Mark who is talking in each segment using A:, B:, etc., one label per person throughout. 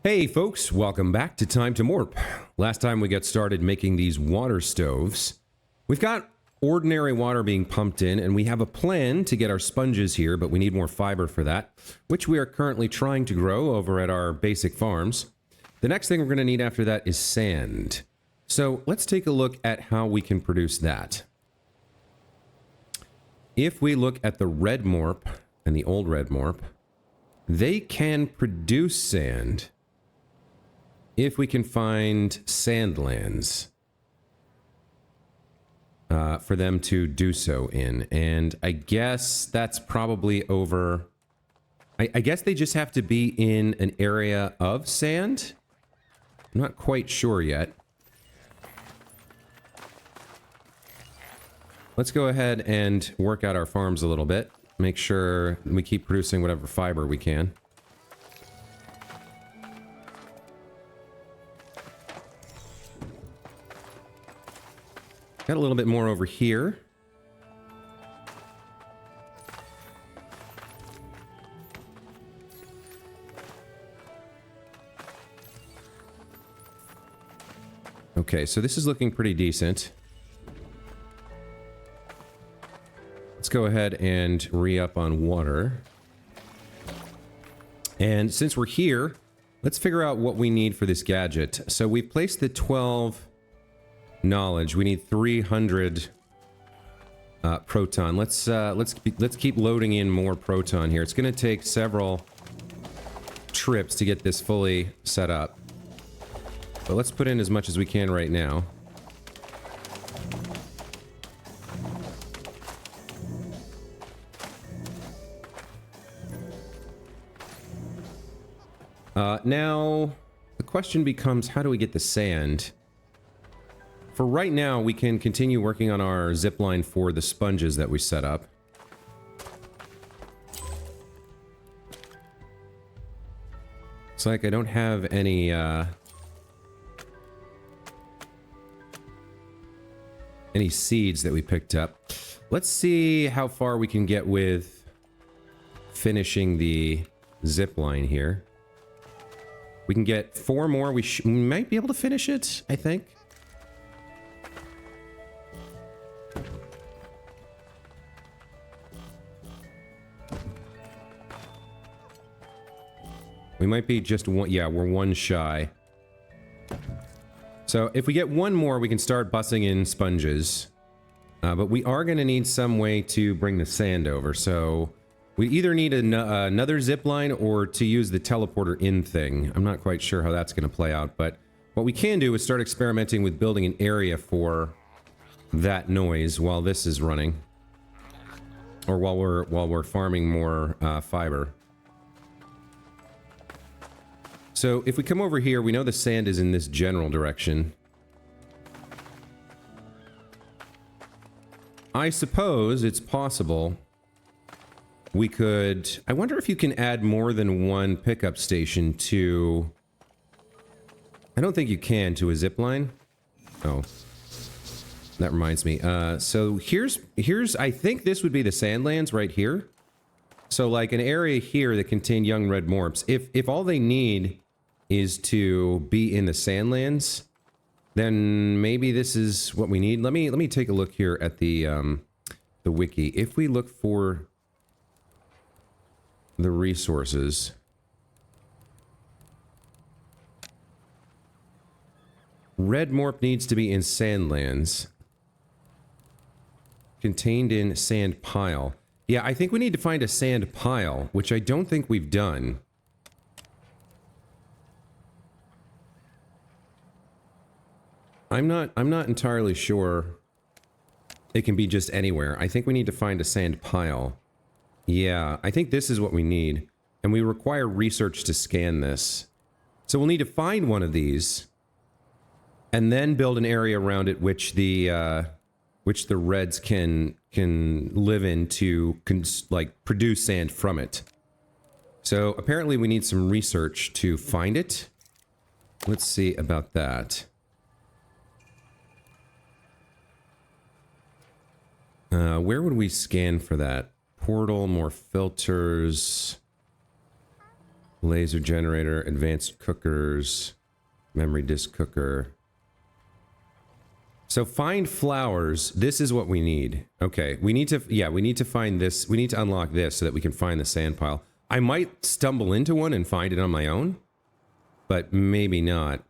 A: Hey folks, welcome back to Time to Morp. Last time we got started making these water stoves. We've got ordinary water being pumped in, and we have a plan to get our sponges here, but we need more fiber for that, which we are currently trying to grow over at our basic farms. The next thing we're going to need after that is sand. So let's take a look at how we can produce that. If we look at the red Morp and the old red Morp, they can produce sand if we can find sandlands for them to do so in. And I guess that's probably over... I guess they just have to be in an area of sand? I'm not quite sure yet. Let's go ahead and work out our farms a little bit. Make sure we keep producing whatever fiber we can. Got a little bit more over here. Okay, so this is looking pretty decent. Let's go ahead and re-up on water. And since we're here, let's figure out what we need for this gadget. So we've placed the 12 knowledge. We need 300 proton. Let's keep loading in more proton here. It's going to take several trips to get this fully set up. But let's put in as much as we can right now. Now, the question becomes, how do we get the sand? For right now, we can continue working on our zipline for the sponges that we set up. It's like I don't have any seeds that we picked up. Let's see how far we can get with finishing the zipline here. We can get 4 more. We might be able to finish it, I think. We might be just one. Yeah, we're 1 shy. So if we get 1 more, we can start bussing in sponges. But we are going to need some way to bring the sand over. So we either need another zip line or to use the teleporter in thing. I'm not quite sure how that's going to play out. But what we can do is start experimenting with building an area for that noise while this is running. Or while we're farming more fiber. So if we come over here, we know the sand is in this general direction. I suppose it's possible we could... I wonder if you can add more than 1 pickup station to... I don't think you can to a zipline. Oh. That reminds me. So here's... I think this would be the sandlands right here. So like an area here that contain young red morps. If all they need is to be in the sandlands, then maybe this is what we need. Let me take a look here at the wiki. If we look for the resources, red morp needs to be in sandlands, contained in sand pile. Yeah, I think we need to find a sand pile, which I don't think we've done. I'm not entirely sure it can be just anywhere. I think we need to find a sand pile. Yeah, I think this is what we need. And we require research to scan this. So we'll need to find one of these and then build an area around it which the reds can live in to like produce sand from it. So apparently we need some research to find it. Let's see about that. Where would we scan for that? Portal, more filters. Laser generator, advanced cookers, memory disk cooker. So find flowers. This is what we need. Okay, we need to, yeah, we need to find this. We need to unlock this so that we can find the sand pile. I might stumble into one and find it on my own, but maybe not.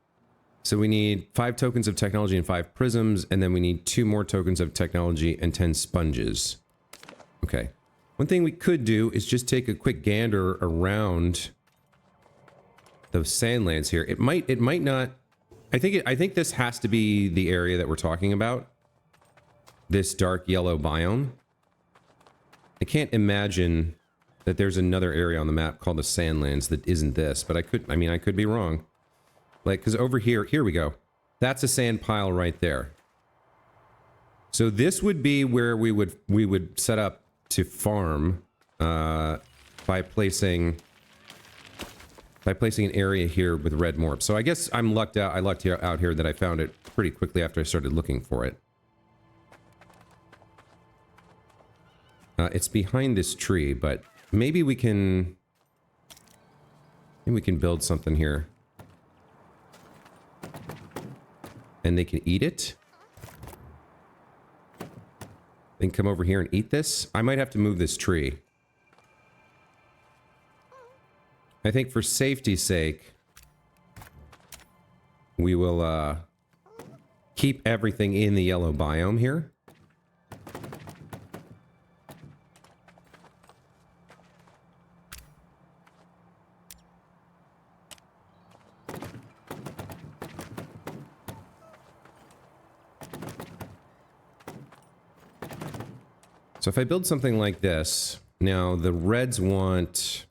A: So we need 5 tokens of technology and 5 prisms, and then we need 2 more tokens of technology and 10 sponges. Okay. One thing we could do is just take a quick gander around those sandlands here. It might not. I think this has to be the area that we're talking about. This dark yellow biome. I can't imagine that there's another area on the map called the Sandlands that isn't this, but I could be wrong. Like, because over here we go. That's a sand pile right there. So this would be where we would set up to farm by placing an area here with red morp. So I guess I'm lucked out. I lucked out here that I found it pretty quickly after I started looking for it. It's behind this tree, but maybe we can build something here. And they can eat it. Then come over here and eat this. I might have to move this tree. I think for safety's sake, we will keep everything in the yellow biome here. So if I build something like this, now the reds want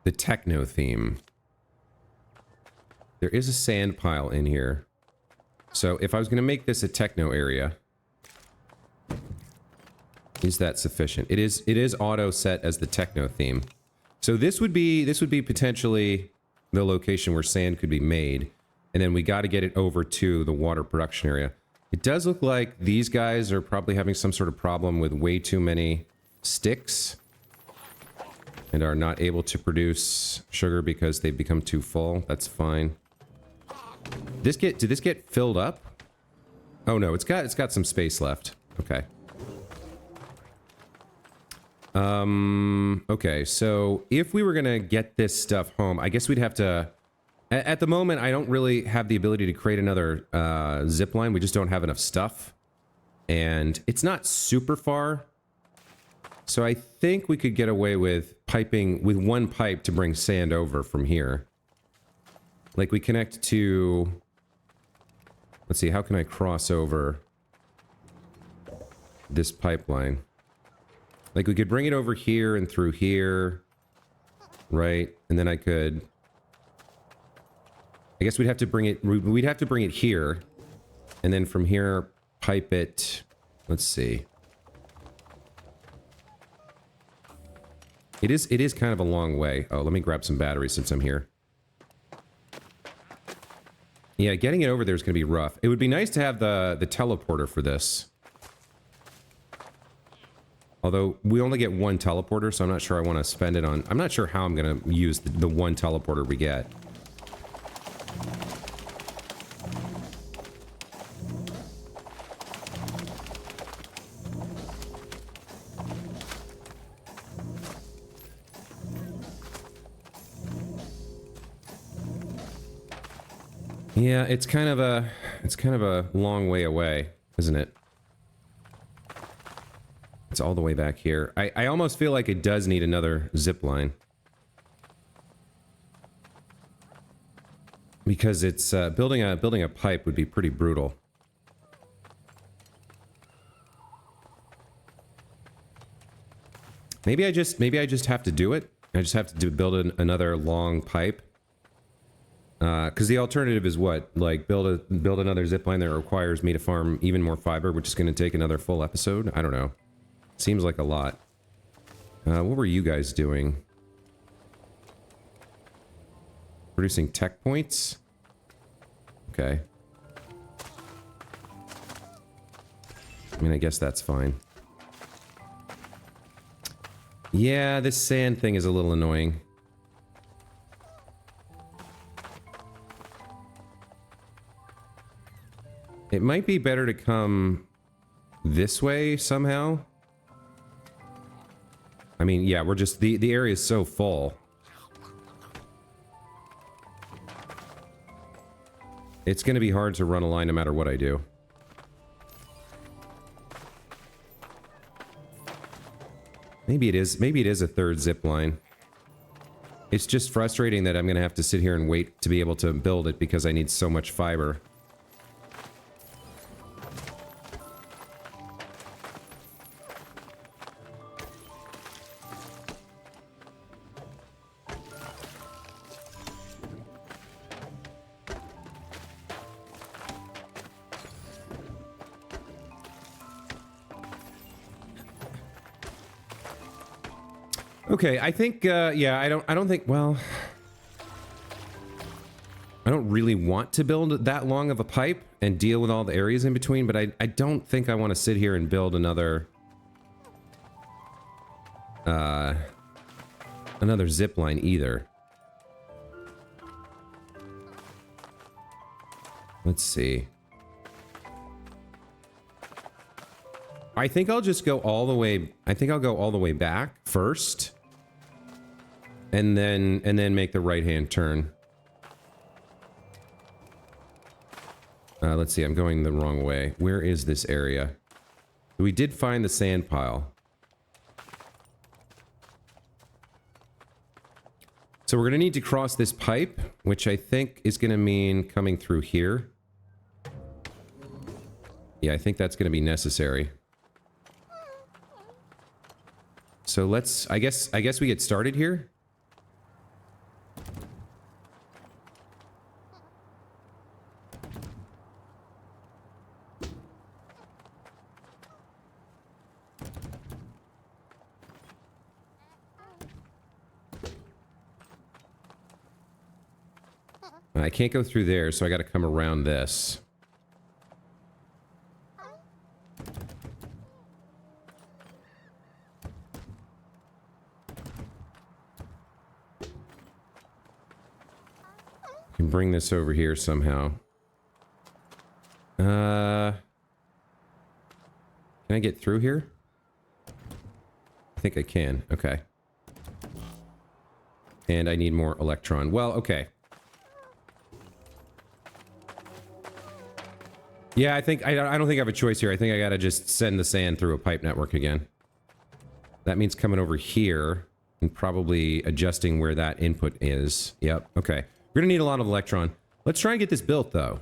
A: the techno theme. There is a sand pile in here. So if I was going to make this a techno area, is that sufficient? It is auto set as the techno theme. So this would be potentially the location where sand could be made, and then we got to get it over to the water production area. It does look like these guys are probably having some sort of problem with way too many sticks and are not able to produce sugar because they've become too full. That's fine. Did this get filled up? Oh no, it's got some space left. Okay. Okay, so if we were gonna get this stuff home, I guess we'd have to... At the moment, I don't really have the ability to create another zip line. We just don't have enough stuff. And it's not super far. So I think we could get away with piping with one pipe to bring sand over from here. Like we connect to... Let's see, how can I cross over this pipeline? Like we could bring it over here and through here. Right? And then I could... I guess we'd have to bring it here, and then from here pipe it. Let's see. It is kind of a long way. Oh, let me grab some batteries since I'm here. Yeah, getting it over there is going to be rough. It would be nice to have the teleporter for this. Although we only get one teleporter, so I'm not sure I want to spend it on. I'm not sure how I'm going to use the one teleporter we get. Yeah, it's kind of a long way away, isn't it? It's all the way back here. I almost feel like it does need another zip line. Because it's building a pipe would be pretty brutal. Maybe I just have to do it. I just have to build another long pipe. Because the alternative is what? Like, build another zipline that requires me to farm even more fiber, which is going to take another full episode? I don't know. Seems like a lot. What were you guys doing? Producing tech points? Okay. I mean, I guess that's fine. Yeah, this sand thing is a little annoying. It might be better to come this way somehow. I mean, yeah, we're just... The area is so full. It's going to be hard to run a line no matter what I do. Maybe it is a third zip line. It's just frustrating that I'm going to have to sit here and wait to be able to build it because I need so much fiber. Okay, I think, yeah, I don't think, well... I don't really want to build that long of a pipe and deal with all the areas in between, but I don't think I want to sit here and build another... another zip line either. Let's see. I think I'll just go all the way... I think I'll go all the way back first. And then make the right-hand turn. Let's see, I'm going the wrong way. Where is this area? We did find the sand pile. So we're going to need to cross this pipe, which I think is going to mean coming through here. Yeah, I think that's going to be necessary. So let's... I guess we get started here. I can't go through there, so I got to come around this. I can bring this over here somehow. Can I get through here? I think I can. Okay. And I need more electron. Well, okay. Yeah, I don't think I have a choice here. I think I gotta just send the sand through a pipe network again. That means coming over here and probably adjusting where that input is. Yep, okay. We're gonna need a lot of electron. Let's try and get this built, though.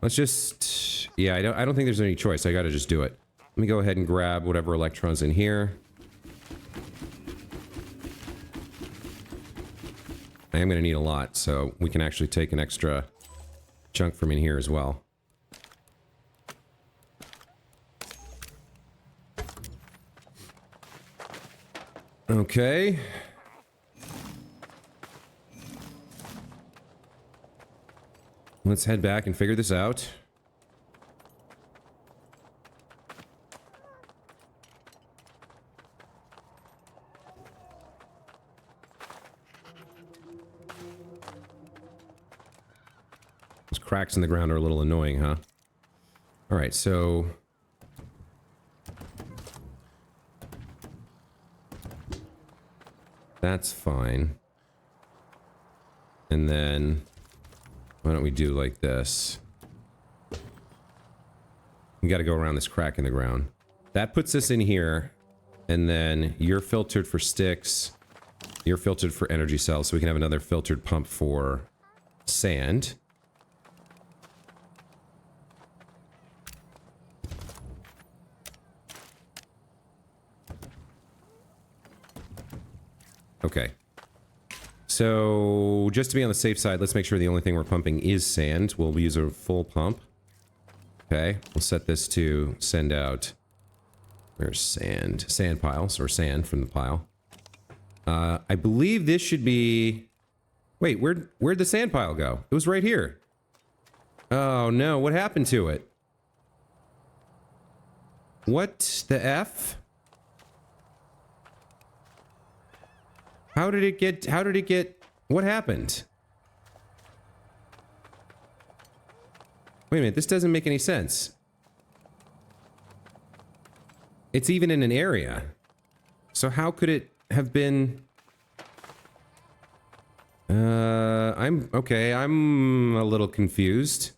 A: Let's just... Yeah, I don't think there's any choice. I gotta just do it. Let me go ahead and grab whatever electron's in here. I am gonna need a lot, so we can actually take an extra... chunk from in here as well. Okay. Let's head back and figure this out. Cracks in the ground are a little annoying, huh? Alright, so... that's fine. And then... why don't we do like this? We gotta go around this crack in the ground. That puts us in here. And then you're filtered for sticks. You're filtered for energy cells, so we can have another filtered pump for sand. Okay. So, just to be on the safe side, let's make sure the only thing we're pumping is sand. We'll use a full pump. Okay, we'll set this to send out... where's sand? Sand piles, or sand from the pile. I believe this should be... wait, where'd the sand pile go? It was right here. Oh no, what happened to it? What the F? How did it get, what happened? Wait a minute, this doesn't make any sense. It's even in an area. So how could it have been... I'm a little confused.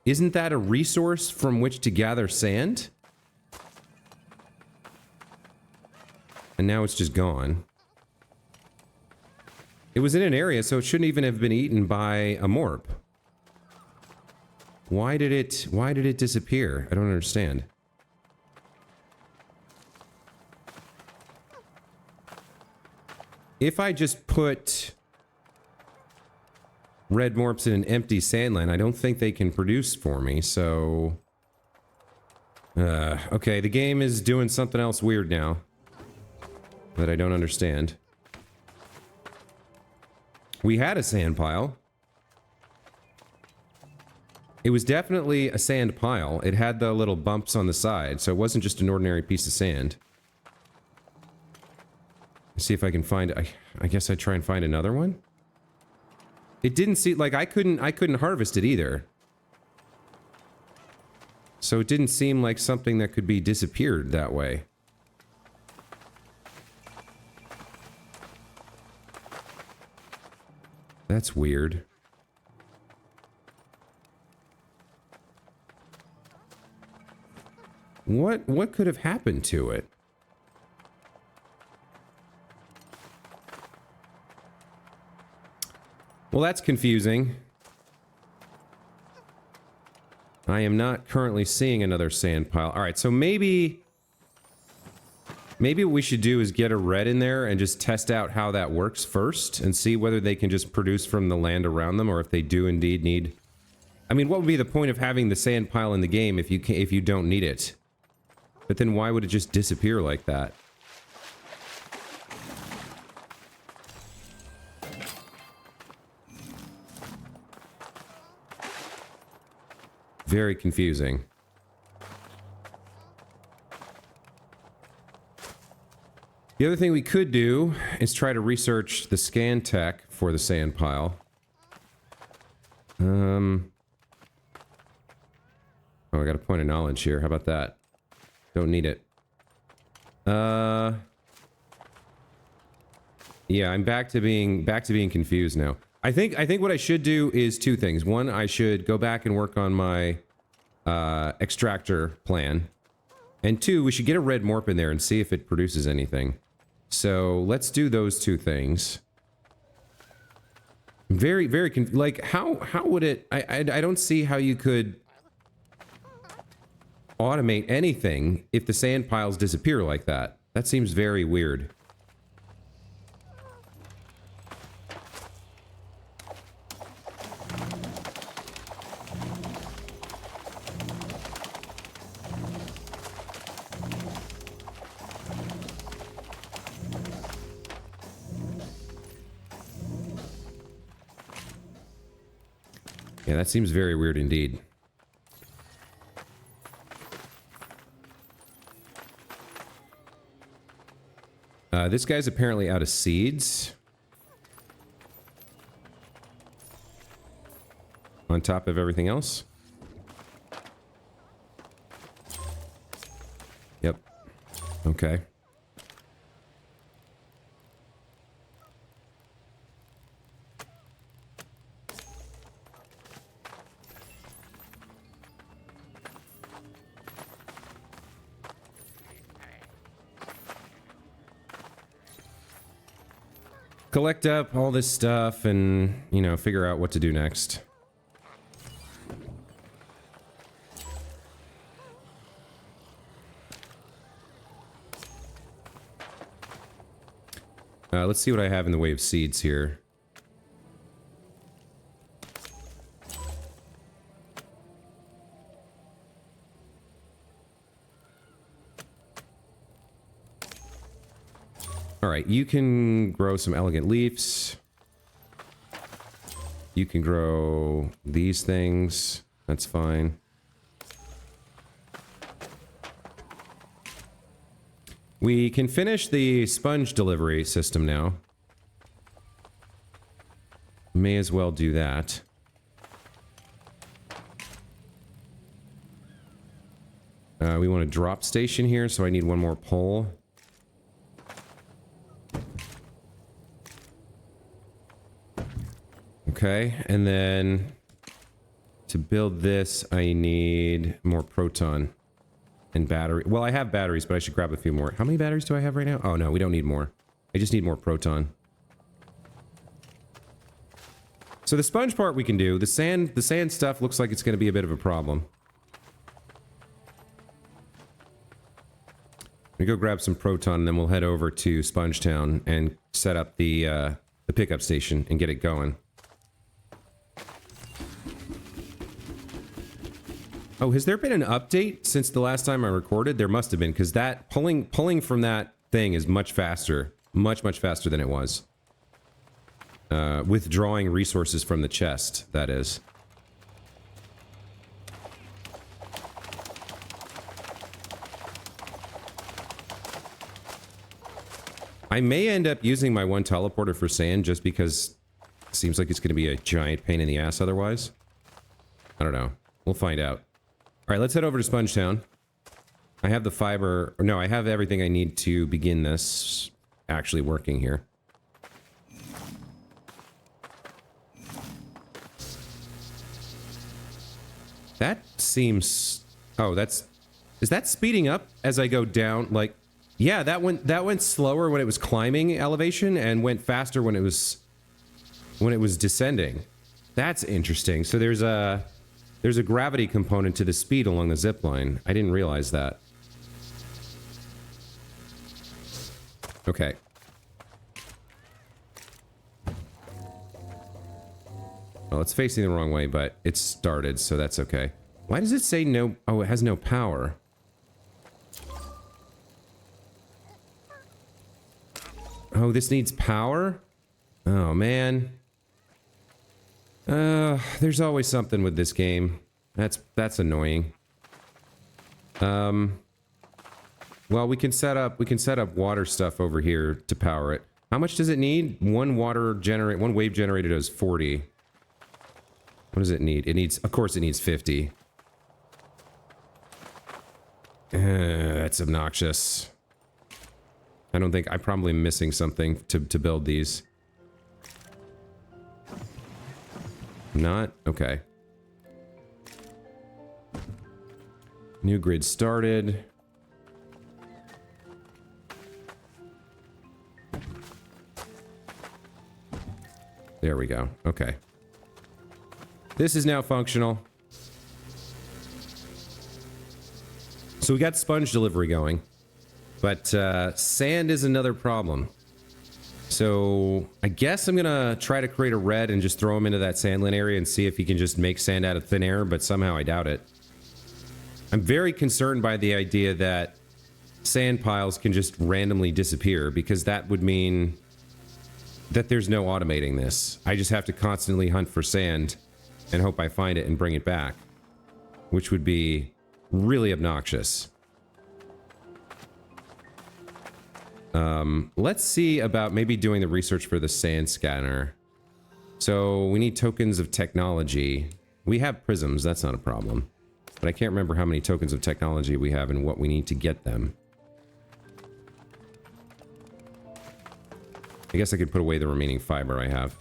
A: Isn't that a resource from which to gather sand? And now it's just gone. It was in an area, so it shouldn't even have been eaten by a morp. Why did it disappear? I don't understand. If I just put red morps in an empty sandland, I don't think they can produce for me, so... okay, the game is doing something else weird now that I don't understand. We had a sand pile. It was definitely a sand pile. It had the little bumps on the side, so it wasn't just an ordinary piece of sand. Let's see if I can find... I guess I'd try and find another one? It didn't seem like I couldn't harvest it either. So it didn't seem like something that could be disappeared that way. That's weird. What could have happened to it? Well, that's confusing. I am not currently seeing another sand pile. All right, so maybe what we should do is get a red in there and just test out how that works first and see whether they can just produce from the land around them or if they do indeed need... I mean, what would be the point of having the sand pile in the game if you don't need it? But then why would it just disappear like that? Very confusing. The other thing we could do is try to research the scan tech for the sand pile. Oh, I got a point of knowledge here. How about that? Don't need it. Yeah, I'm back to being confused now. I think what I should do is two things. One, I should go back and work on my extractor plan. And two, we should get a red morp in there and see if it produces anything. So let's do those two things. Very, like, how would it... I don't see how you could automate anything if the sand piles disappear like that. That seems very weird. Yeah, that seems very weird indeed. This guy's apparently out of seeds. On top of everything else. Yep. Okay. Collect up all this stuff and, you know, figure out what to do next. Let's see what I have in the way of seeds here. Alright, you can grow some elegant leaves. You can grow these things. That's fine. We can finish the sponge delivery system now. may as well do that. We want a drop station here, so I need one more pole. Okay, and then to build this, I need more proton and battery. Well, I have batteries, but I should grab a few more. How many batteries do I have right now? Oh, no, we don't need more. I just need more proton. So the sponge part we can do. The sand stuff looks like it's going to be a bit of a problem. We go grab some proton, and then we'll head over to Spongetown and set up the pickup station and get it going. Oh, has there been an update since the last time I recorded? There must have been, because that pulling from that thing is much faster. Much faster than it was. Withdrawing resources from the chest, that is. I may end up using my one teleporter for sand just because it seems like it's going to be a giant pain in the ass otherwise. I don't know. We'll find out. All right, let's head over to Spongetown. I have the fiber... No, I have everything I need to begin this actually working here. That seems... Oh, that's... Is that speeding up as I go down? Like, yeah, that went slower when it was climbing elevation and went faster when it was descending. That's interesting. So there's a gravity component to the speed along the zip line. I didn't realize that. Okay. Well, it's facing the wrong way, but it's started, so that's okay. Why does it say no? Oh, it has no power. Oh, this needs power? Oh, man. There's always something with this game. That's annoying. Well, we can set up water stuff over here to power it. How much does it need? One wave generator does 40. What does it need? It needs, of course it needs 50. That's obnoxious. I'm probably missing something to build these. Not? Okay. New grid started. There we go. Okay. This is now functional. So we got sponge delivery going. But sand is another problem. So I guess I'm gonna try to create a red and just throw him into that sandland area and see if he can just make sand out of thin air, but somehow I doubt it. I'm very concerned by the idea that sand piles can just randomly disappear, because that would mean that there's no automating this. I just have to constantly hunt for sand and hope I find it and bring it back, which would be really obnoxious. Let's see about maybe doing the research for the sand scanner. So we need tokens of technology. We have prisms, that's not a problem. But I can't remember how many tokens of technology we have and what we need to get them. I guess I could put away the remaining fiber I have.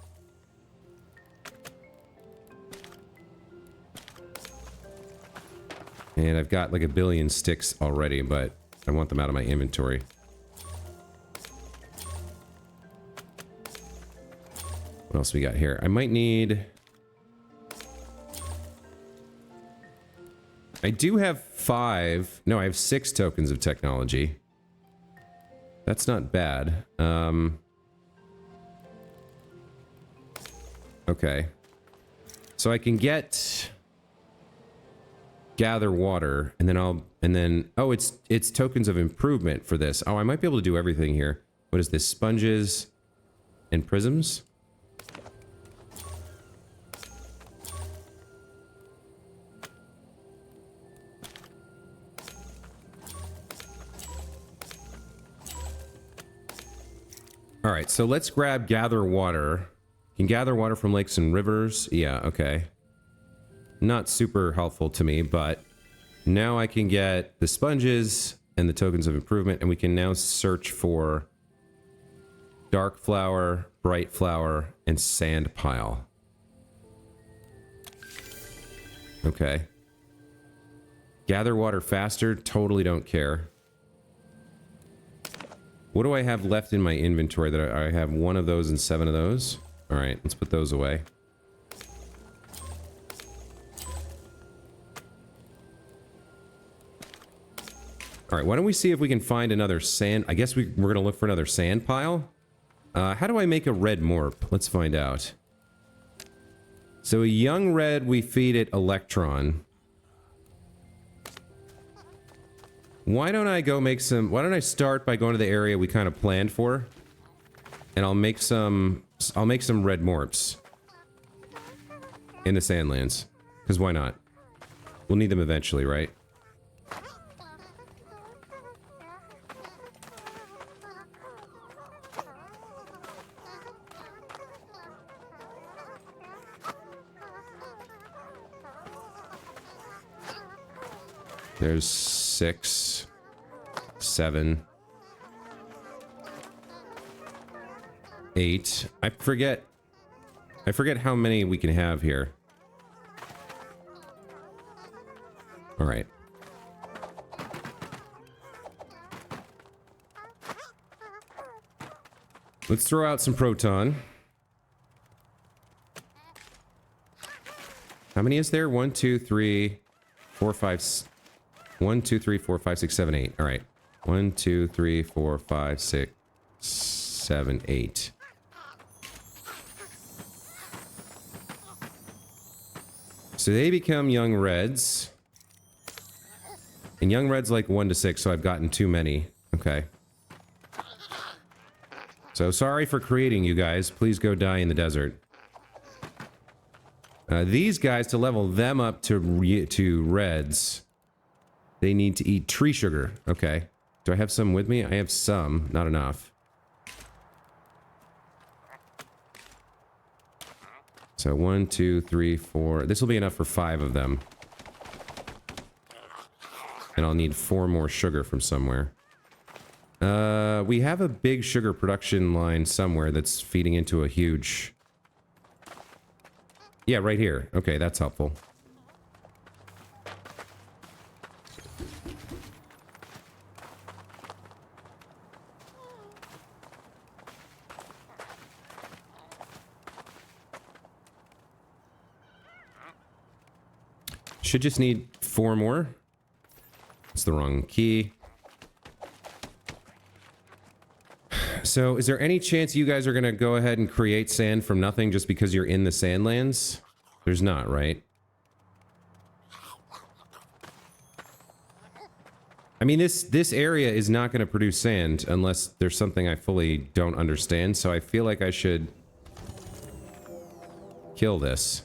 A: And I've got like 1 billion sticks already, but I want them out of my inventory. What else we got here? I might need... I do have 5... No, I have 6 tokens of technology. That's not bad. Okay. So I can get... gather water, and then oh, it's tokens of improvement for this. Oh, I might be able to do everything here. What is this? Sponges and prisms? All right, so let's grab gather water. Can gather water from lakes and rivers. Yeah, okay. Not super helpful to me, but now I can get the sponges and the tokens of improvement, and we can now search for dark flower, bright flower, and sand pile. Okay. Gather water faster, totally don't care. What do I have left in my inventory? That I have 1 of those and 7 of those. All right, let's put those away. All right, why don't we see if we can find another sand... I guess we're going to look for another sand pile. How do I make a red morp? Let's find out. So a young red, we feed it electron. Why don't I go make some... Why don't I start by going to the area we kind of planned for? And I'll make some red morps. In the sandlands. Because why not? We'll need them eventually, right? There's 6, 7, 8. I forget how many we can have here. All right. Let's throw out some proton. How many is there? 1, 2, 3, 4, 5, 1, 2, 3, 4, 5, 6, 7, 8. All right. 1, 2, 3, 4, 5, 6, 7, 8. So they become young reds. And young reds like 1 to 6, so I've gotten too many. Okay. So sorry for creating you guys. Please go die in the desert. These guys, to level them up to reds, they need to eat tree sugar. Okay. Do I have some with me? I have some. Not enough. So 1, 2, 3, 4. This will be enough for 5 of them. And I'll need 4 more sugar from somewhere. We have a big sugar production line somewhere that's feeding into a huge... Yeah, right here. Okay, that's helpful. Should just need 4 more. It's the wrong key. So, is there any chance you guys are going to go ahead and create sand from nothing just because you're in the sandlands? There's not, right? I mean, this area is not going to produce sand unless there's something I fully don't understand, so I feel like I should kill this.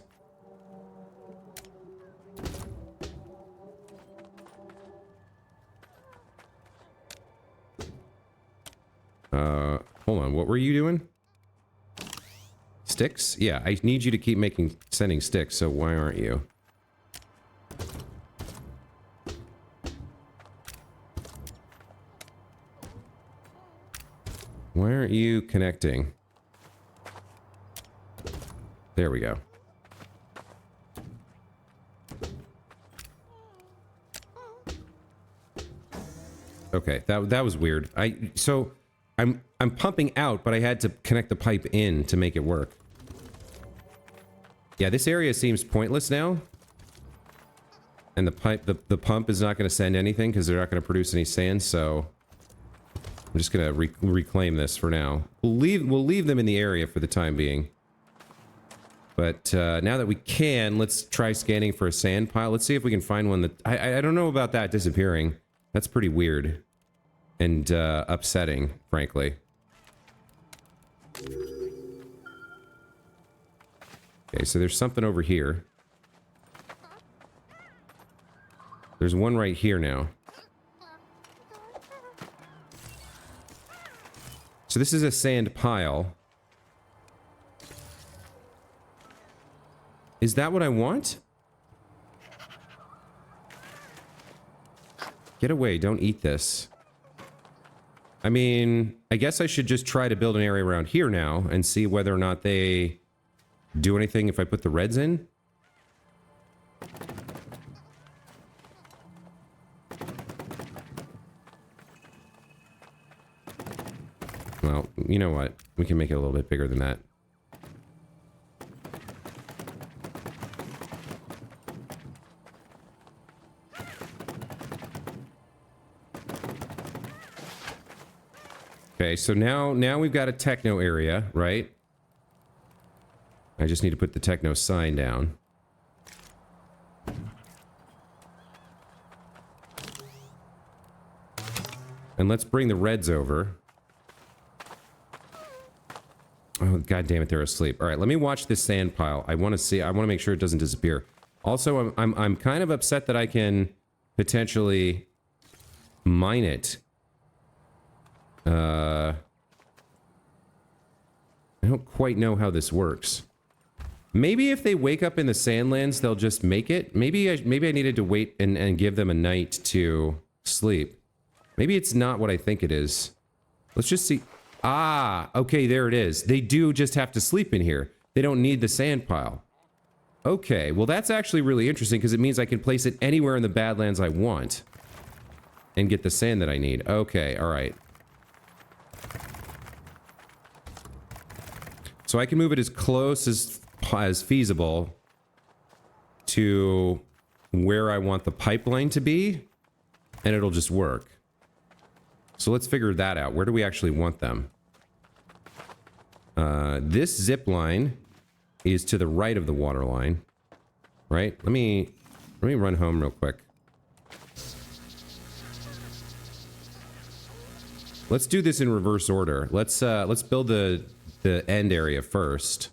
A: Hold on, what were you doing? Sticks? Yeah, I need you to keep sending sticks, so why aren't you? Why aren't you connecting? There we go. Okay, that was weird. I'm pumping out, but I had to connect the pipe in to make it work. Yeah, this area seems pointless now. And the pump is not going to send anything because they're not going to produce any sand, so I'm just going to reclaim this for now. We'll leave them in the area for the time being. But now that we can, let's try scanning for a sand pile. Let's see if we can find one that... I don't know about that disappearing. That's pretty weird. And upsetting, frankly. Okay, so there's something over here. There's one right here now. So this is a sand pile. Is that what I want? Get away, don't eat this. I mean, I guess I should just try to build an area around here now and see whether or not they do anything if I put the reds in. Well, you know what? We can make it a little bit bigger than that. Okay, so now we've got a techno area, right? I just need to put the techno sign down. And let's bring the reds over. Oh, god damn it, they're asleep. All right, let me watch this sand pile. I want to make sure it doesn't disappear. Also, I'm kind of upset that I can potentially mine it. I don't quite know how this works. Maybe if they wake up in the Sandlands, they'll just make it. Maybe I needed to wait and give them a night to sleep. Maybe it's not what I think it is. Let's just see. Ah, okay, there it is. They do just have to sleep in here. They don't need the sand pile. Okay, well that's actually really interesting because it means I can place it anywhere in the Badlands I want. And get the sand that I need. Okay, alright. So I can move it as close as feasible to where I want the pipeline to be, and it'll just work. So let's figure that out. Where do we actually want them? This zip line is to the right of the water line, right? Let me run home real quick. Let's do this in reverse order. Let's build the end area first,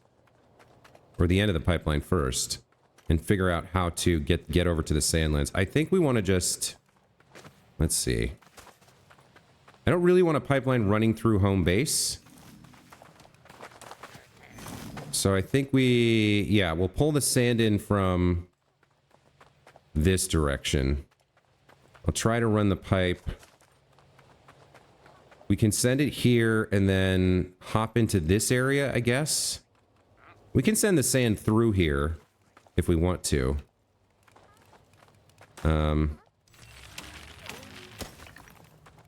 A: or the end of the pipeline first, and figure out how to get over to the Sandlands. I think we want to just, let's see. I don't really want a pipeline running through home base. So I think we'll pull the sand in from this direction. I'll try to run the pipe. We can send it here and then hop into this area, I guess. We can send the sand through here if we want to.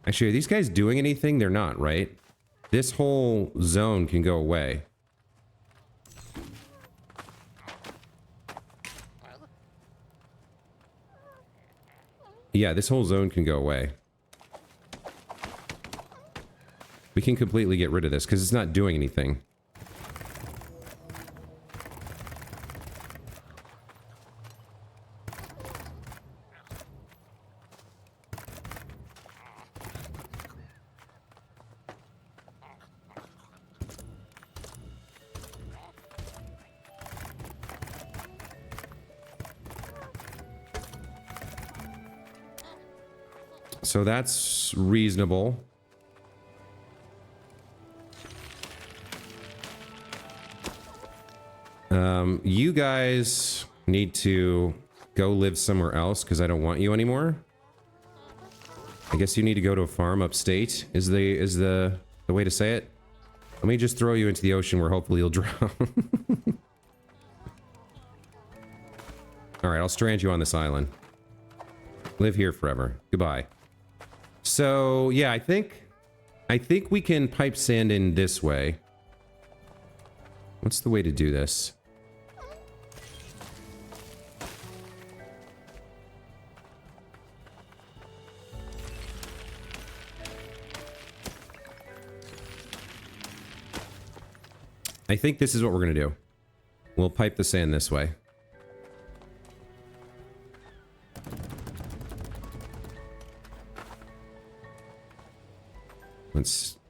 A: Actually, are these guys doing anything? They're not, right? This whole zone can go away. Yeah, this whole zone can go away. We can completely get rid of this because it's not doing anything. So that's reasonable. You guys need to go live somewhere else because I don't want you anymore. I guess you need to go to a farm upstate is the way to say it. Let me just throw you into the ocean where hopefully you'll drown. Alright, I'll strand you on this island. Live here forever. Goodbye. So, yeah, I think we can pipe sand in this way. What's the way to do this? I think this is what we're gonna do. We'll pipe the sand this way.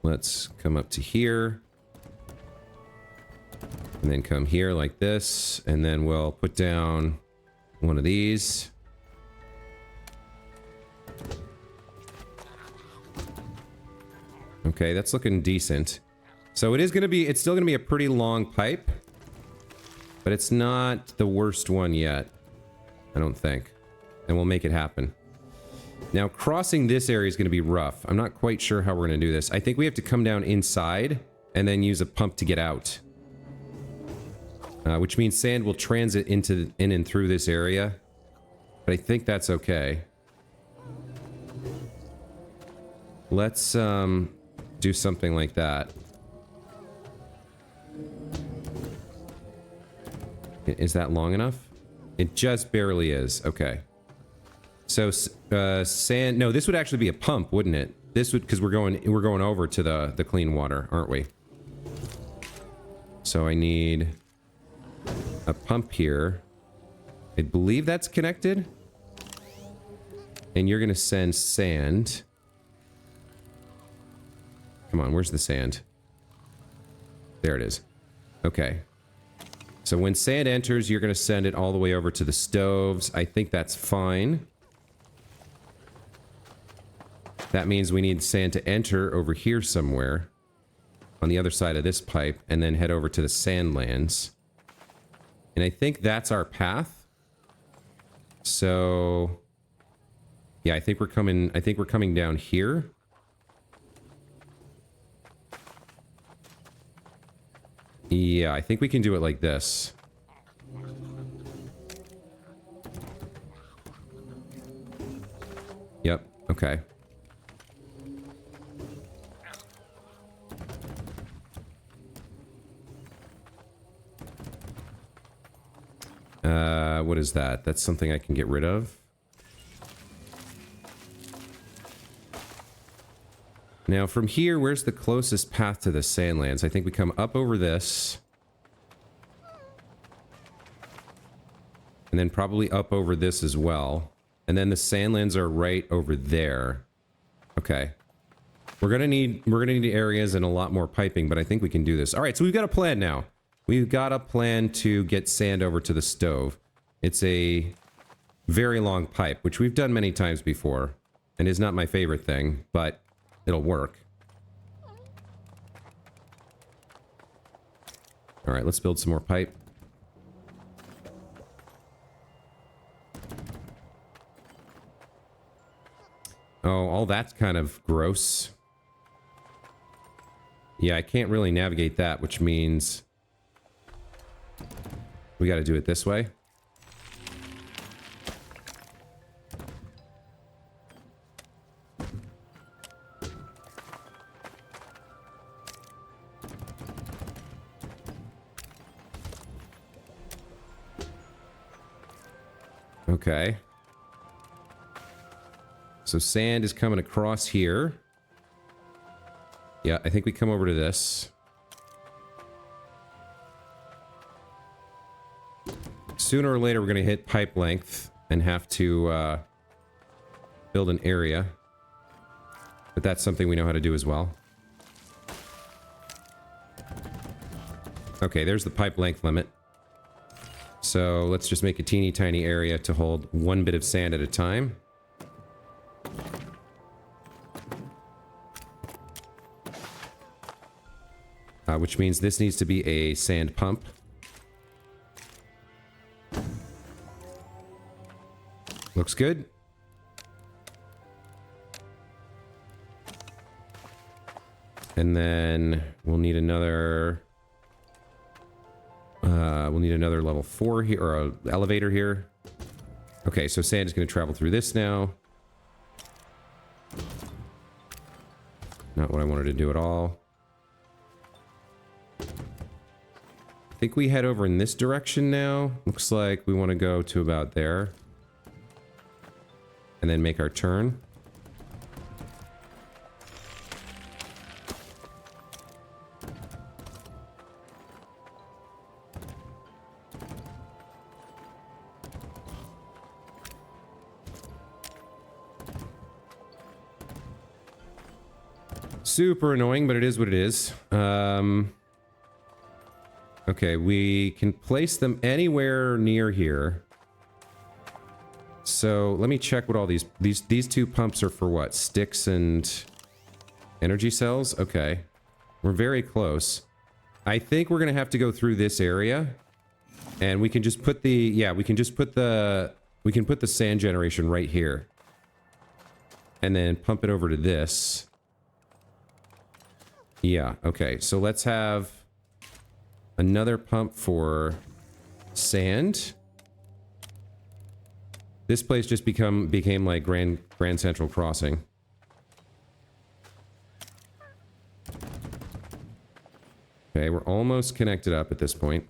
A: Let's come up to here. And then come here like this. And then we'll put down one of these. Okay, that's looking decent. So it's still gonna be a pretty long pipe. But it's not the worst one yet, I don't think. And we'll make it happen. Now, crossing this area is going to be rough. I'm not quite sure how we're going to do this. I think we have to come down inside and then use a pump to get out. Which means sand will transit in and through this area. But I think that's okay. Let's do something like that. Is that long enough? It just barely is. Okay. So sand. No, this would actually be a pump, wouldn't it? This would, because we're going over to the clean water, aren't we? So I need a pump here. I believe that's connected. And you're gonna send sand. Come on, where's the sand? There it is. Okay. So when sand enters, you're going to send it all the way over to the stoves. I think that's fine. That means we need sand to enter over here somewhere on the other side of this pipe and then head over to the sand lands. And I think that's our path. So yeah, I think we're coming down here. Yeah, I think we can do it like this. Yep, okay. What is that? That's something I can get rid of. Now, from here, where's the closest path to the sandlands? I think we come up over this. And then probably up over this as well. And then the sandlands are right over there. Okay. We're gonna need areas and a lot more piping, but I think we can do this. All right, so we've got a plan now. We've got a plan to get sand over to the stove. It's a very long pipe, which we've done many times before, and is not my favorite thing, but it'll work. All right, let's build some more pipe. Oh, all that's kind of gross. Yeah, I can't really navigate that, which means we got to do it this way. Okay. So sand is coming across here. Yeah, I think we come over to this. Sooner or later, we're going to hit pipe length and have to build an area. But that's something we know how to do as well. Okay, there's the pipe length limit. So let's just make a teeny tiny area to hold one bit of sand at a time. Which means this needs to be a sand pump. Looks good. And then we'll need another... we'll need another level 4 here, or an elevator here. Okay, so sand is going to travel through this now. Not what I wanted to do at all. I think we head over in this direction now. Looks like we want to go to about there. And then make our turn. Super annoying, but it is what it is. Okay, we can place them anywhere near here. So let me check what all these two pumps are for. What? Sticks and energy cells? Okay. We're very close. I think we're going to have to go through this area. And we can just put the, yeah, we can put the sand generation right here. And then pump it over to this. Yeah, okay. So let's have another pump for sand. This place just became like Grand Central Crossing. Okay, we're almost connected up at this point.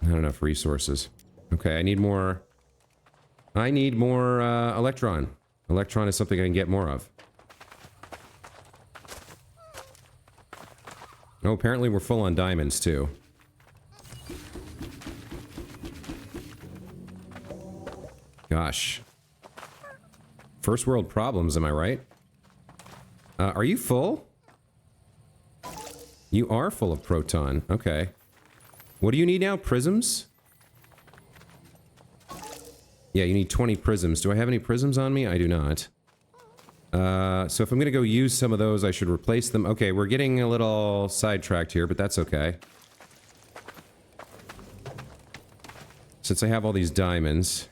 A: Not enough resources. Okay, I need more electron. Electron is something I can get more of. Oh, apparently we're full on diamonds too. Gosh. First world problems, am I right? Are you full? You are full of proton. Okay. What do you need now? Prisms? Yeah, you need 20 prisms. Do I have any prisms on me? I do not. So if I'm gonna go use some of those, I should replace them. Okay, we're getting a little sidetracked here, but that's okay. Since I have all these diamonds,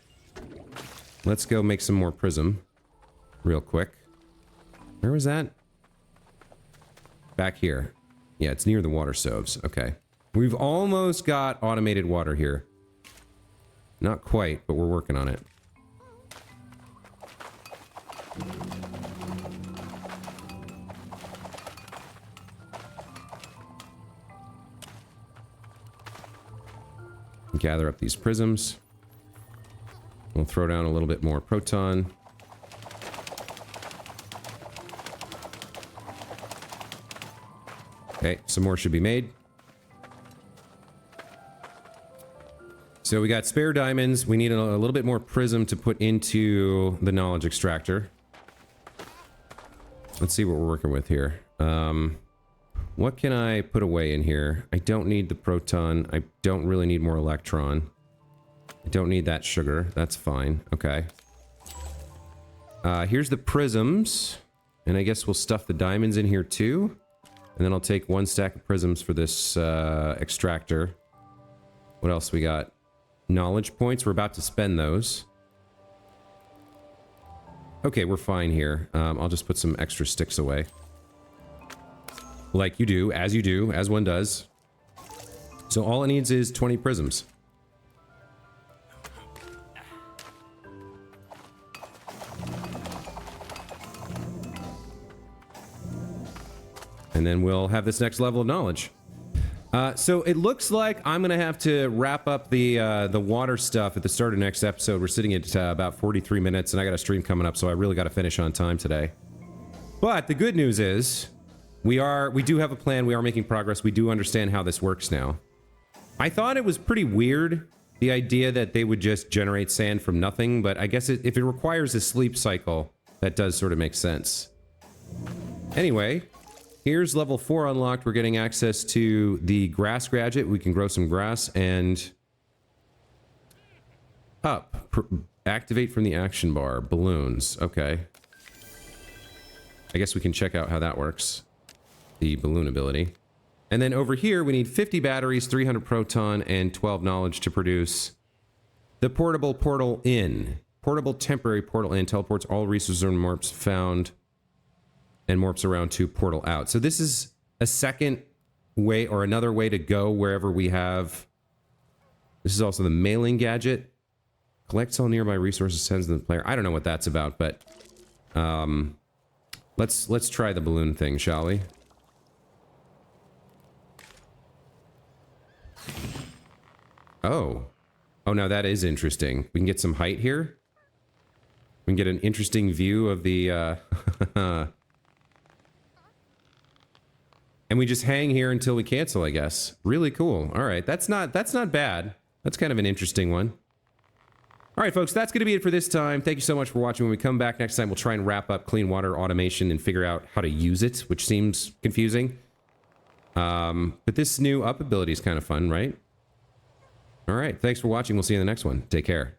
A: let's go make some more prism. Real quick. Where was that? Back here. Yeah, it's near the water stoves. Okay. We've almost got automated water here. Not quite, but we're working on it. Gather up these prisms. We'll throw down a little bit more proton. Okay, some more should be made. So we got spare diamonds. We need a little bit more prism to put into the knowledge extractor. Let's see what we're working with here. What can I put away in here? I don't need the proton. I don't really need more electron. I don't need that sugar. That's fine. Okay. Here's the prisms. And I guess we'll stuff the diamonds in here too. And then I'll take one stack of prisms for this extractor. What else we got? Knowledge points. We're about to spend those. Okay, we're fine here. I'll just put some extra sticks away. Like you do, as one does. So all it needs is 20 prisms. And then we'll have this next level of knowledge. So it looks like I'm gonna have to wrap up the water stuff at the start of next episode. We're sitting at about 43 minutes, and I got a stream coming up, so I really got to finish on time today. But the good news is, we do have a plan. We are making progress. We do understand how this works now. I thought it was pretty weird, the idea that they would just generate sand from nothing, but I guess if it requires a sleep cycle, that does sort of make sense. Anyway. Here's level 4 unlocked. We're getting access to the grass gadget. We can grow some grass and up. Activate from the action bar. Balloons. Okay. I guess we can check out how that works. The balloon ability. And then over here, we need 50 batteries, 300 proton, and 12 knowledge to produce the portable portal in. Portable temporary portal in teleports all resources and morps found and morphs around to portal out. So this is a second way or another way to go wherever we have. This is also the mailing gadget. Collects all nearby resources, sends them to the player. I don't know what that's about, but let's try the balloon thing, shall we? Oh, now that is interesting. We can get some height here. We can get an interesting view of the and we just hang here until we cancel, I guess. Really cool. All right, that's not bad. That's kind of an interesting one. All right, folks, that's going to be it for this time. Thank you so much for watching. When we come back next time, we'll try and wrap up clean water automation and figure out how to use it, which seems confusing. But this new up ability is kind of fun, right? All right, thanks for watching. We'll see you in the next one. Take care.